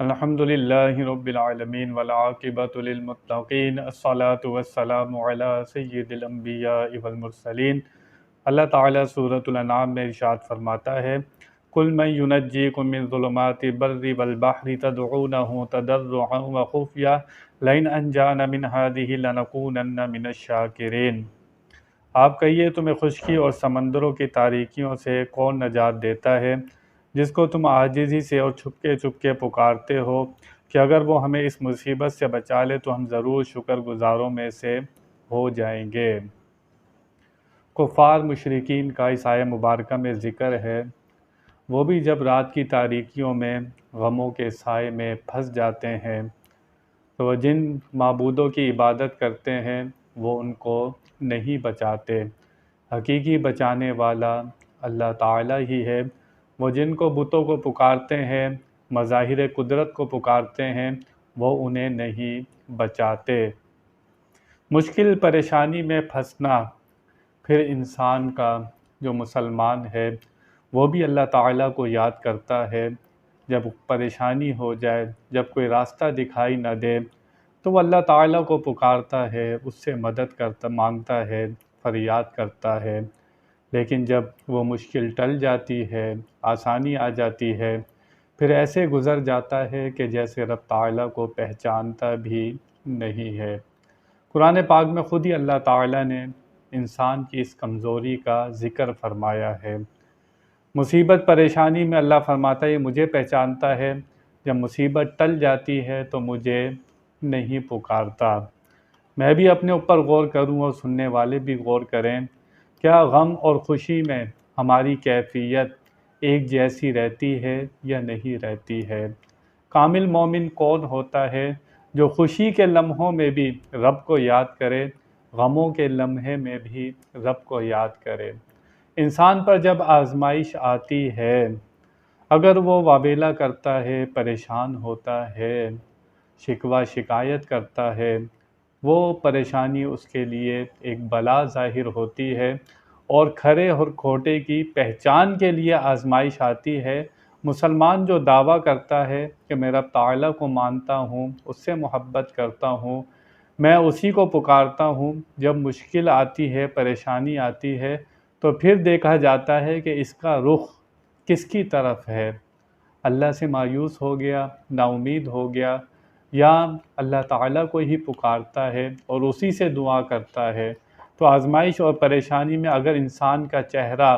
الحمدللہ رب العالمین والعاقبۃ للمتقین الصلاۃ والسلام علی سید الانبیاء والمرسلین۔ اللہ تعالیٰ سورۃ الانعام میں ارشاد فرماتا ہے، قل من ینجیکم من ظلمات البر والبحر تدعونہ تضرعا وخفیا لئن انجانا من ہذہ لنکونن من الشاکرین۔ آپ کہیے تمہیں خشکی اور سمندروں کی تاریکیوں سے کون نجات دیتا ہے، جس کو تم عاجزی سے اور چھپکے چھپکے پکارتے ہو کہ اگر وہ ہمیں اس مصیبت سے بچا لے تو ہم ضرور شکر گزاروں میں سے ہو جائیں گے۔ کفار مشرکین کا اس آیہ مبارکہ میں ذکر ہے، وہ بھی جب رات کی تاریکیوں میں غموں کے سائے میں پھنس جاتے ہیں تو جن معبودوں کی عبادت کرتے ہیں وہ ان کو نہیں بچاتے۔ حقیقی بچانے والا اللہ تعالیٰ ہی ہے۔ وہ جن کو بتوں کو پکارتے ہیں، مظاہر قدرت کو پکارتے ہیں، وہ انہیں نہیں بچاتے۔ مشکل پریشانی میں پھنسنا، پھر انسان کا جو مسلمان ہے وہ بھی اللہ تعالیٰ کو یاد کرتا ہے۔ جب پریشانی ہو جائے، جب کوئی راستہ دکھائی نہ دے تو وہ اللہ تعالیٰ کو پکارتا ہے، اس سے مدد مانگتا ہے، فریاد کرتا ہے۔ لیکن جب وہ مشکل ٹل جاتی ہے، آسانی آ جاتی ہے، پھر ایسے گزر جاتا ہے کہ جیسے رب تعالیٰ کو پہچانتا بھی نہیں ہے۔ قرآن پاک میں خود ہی اللہ تعالیٰ نے انسان کی اس کمزوری کا ذکر فرمایا ہے۔ مصیبت پریشانی میں اللہ فرماتا ہے یہ مجھے پہچانتا ہے، جب مصیبت ٹل جاتی ہے تو مجھے نہیں پکارتا۔ میں بھی اپنے اوپر غور کروں اور سننے والے بھی غور کریں، کیا غم اور خوشی میں ہماری کیفیت ایک جیسی رہتی ہے یا نہیں رہتی ہے؟ کامل مومن کون ہوتا ہے جو خوشی کے لمحوں میں بھی رب کو یاد کرے، غموں کے لمحے میں بھی رب کو یاد کرے؟ انسان پر جب آزمائش آتی ہے، اگر وہ واویلا کرتا ہے، پریشان ہوتا ہے، شکوہ شکایت کرتا ہے، وہ پریشانی اس کے لیے ایک بلا ظاہر ہوتی ہے اور کھرے اور کھوٹے کی پہچان کے لیے آزمائش آتی ہے۔ مسلمان جو دعویٰ کرتا ہے کہ میں رب تعالیٰ کو مانتا ہوں، اس سے محبت کرتا ہوں، میں اسی کو پکارتا ہوں، جب مشکل آتی ہے، پریشانی آتی ہے تو پھر دیکھا جاتا ہے کہ اس کا رخ کس کی طرف ہے؟ اللہ سے مایوس ہو گیا، نا امید ہو گیا، یا اللہ تعالیٰ کو ہی پکارتا ہے اور اسی سے دعا کرتا ہے؟ تو آزمائش اور پریشانی میں اگر انسان کا چہرہ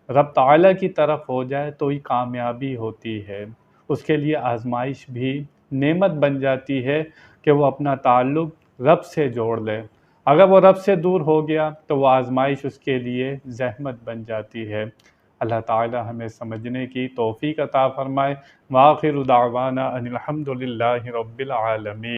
رب تعالیٰ کی طرف ہو جائے تو ہی کامیابی ہوتی ہے۔ اس کے لیے آزمائش بھی نعمت بن جاتی ہے کہ وہ اپنا تعلق رب سے جوڑ لے۔ اگر وہ رب سے دور ہو گیا تو وہ آزمائش اس کے لیے زحمت بن جاتی ہے۔ اللہ تعالی ہمیں سمجھنے کی توفیق عطا فرمائے۔ وآخر دعوانا ان الحمد للہ رب العالمین۔